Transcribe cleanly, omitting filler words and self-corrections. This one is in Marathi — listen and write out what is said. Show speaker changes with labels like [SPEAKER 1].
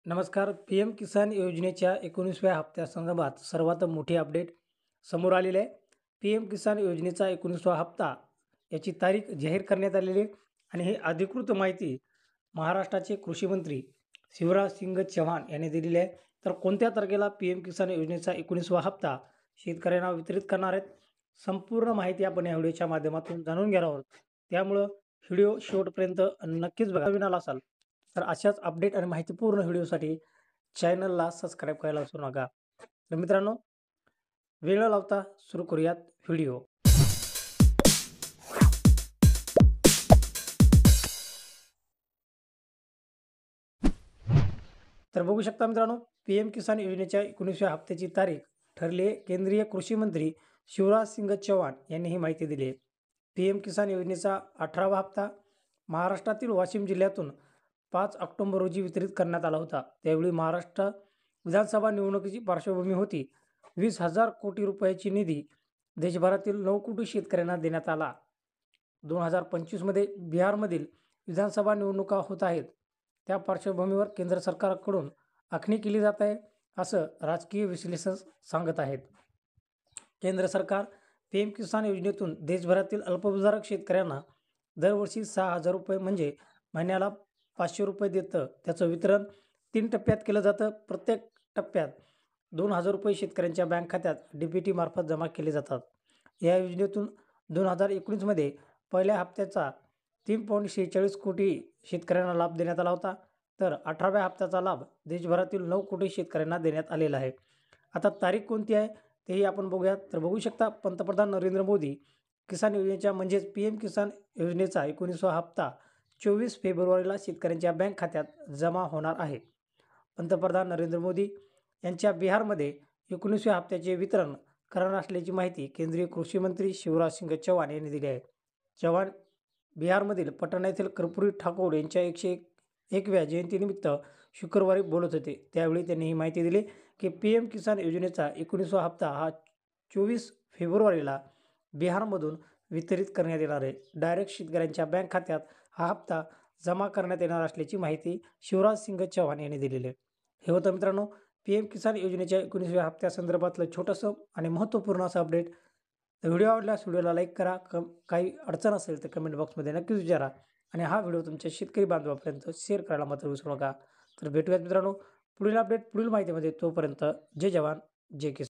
[SPEAKER 1] नमस्कार. पी-एम किसान योजनेच्या 19व्या हप्त्यासंदर्भात सर्वात मोठी अपडेट समोर आलेली आहे. पी-एम किसान योजनेचा 19वा हप्ता याची तारीख जाहीर करण्यात आलेली आहे आणि ही अधिकृत माहिती महाराष्ट्राचे कृषी मंत्री शिवराज सिंग चौहान यांनी दिलेली आहे. तर कोणत्या तारखेला पी-एम किसान योजनेचा 19वा हप्ता शेतकऱ्यांना वितरित करणार आहेत? संपूर्ण माहिती आपण या व्हिडिओच्या माध्यमातून जाणून घेणार आहोत. त्यामुळं व्हिडिओ शेवटपर्यंत नक्कीच बघा. नवीन असाल तर अशाच अपडेट आणि माहितीपूर्ण व्हिडिओसाठी चॅनलला सबस्क्राईब करायला विसरू नका. तर मित्रांनो, वेळ न लावता सुरू करूयात व्हिडिओ. तर बघू शकता मित्रांनो, पी-एम किसान योजनेच्या 19व्या हप्त्याची तारीख ठरली आहे. केंद्रीय कृषी मंत्री शिवराज सिंग चौहान यांनी ही माहिती दिली आहे. पी-एम किसान योजनेचा 18वा हप्ता महाराष्ट्रातील वाशिम जिल्ह्यातून 5 ऑक्टोबर रोजी वितरित करण्यात आला होता. त्यावेळी महाराष्ट्र विधानसभा निवडणुकीची पार्श्वभूमी होती. 20,000 कोटी रुपयाची निधी देशभरातील 9 कोटी शेतकऱ्यांना देण्यात आला. 2025 मध्ये बिहारमधील विधानसभा निवडणुका होत आहेत. त्या पार्श्वभूमीवर केंद्र सरकारकडून आखणी केली जात आहे, असं राजकीय विश्लेषक सांगत आहेत. केंद्र सरकार पी-एम किसान योजनेतून देशभरातील अल्पभूधारक शेतकऱ्यांना दरवर्षी 6,000 रुपये म्हणजे महिन्याला 500 रुपये देतं. त्याचं वितरण 3 टप्प्यात केलं जातं. प्रत्येक टप्प्यात 2,000 रुपये शेतकऱ्यांच्या बँक खात्यात DBT मार्फत जमा केले जातात. या योजनेतून 2019 मध्ये पहिल्या हप्त्याचा 3.46 कोटी शेतकऱ्यांना लाभ देण्यात आला होता. तर 18व्या हप्त्याचा लाभ देशभरातील 9 कोटी शेतकऱ्यांना देण्यात आलेला आहे. आता तारीख कोणती आहे तेही आपण बघूयात. तर बघू शकता, पंतप्रधान नरेंद्र मोदी किसान योजनेच्या म्हणजेच पी-एम किसान योजनेचा 19वा हप्ता 24 फेब्रुवारीला शेतकऱ्यांच्या बँक खात्यात जमा होणार आहे. पंतप्रधान नरेंद्र मोदी यांच्या बिहारमध्ये 19व्या हप्त्याचे वितरण करणार असल्याची माहिती केंद्रीय कृषी मंत्री शिवराज सिंग चौहान यांनी दिली आहे. चौहान बिहारमधील पटना येथील कर्पूरी ठाकूर यांच्या 101व्या जयंतीनिमित्त शुक्रवारी बोलत होते. त्यावेळी त्यांनी ही माहिती दिली की पी-एम किसान योजनेचा 19वा हप्ता हा 24 फेब्रुवारीला बिहारमधून वितरित करण्यात येणार आहे. डायरेक्ट शेतकऱ्यांच्या बँक खात्यात हा हप्ता जमा करण्यात येणार असल्याची माहिती शिवराज सिंग चौहान यांनी दिलेली आहे. हे होतं मित्रांनो पी-एम किसान योजनेच्या 19व्या हप्त्यासंदर्भातलं छोटंसं आणि महत्त्वपूर्ण असं अपडेट. व्हिडिओ आवडल्यास व्हिडिओला लाईक करा. काही अडचण असेल तर कमेंट बॉक्समध्ये नक्कीच विचारा आणि हा व्हिडिओ तुमच्या शेतकरी बांधवापर्यंत शेअर करायला मात्र विसरू नका. तर भेटूयात मित्रांनो पुढील अपडेट पुढील माहितीमध्ये. तोपर्यंत जय जवान जय किसान.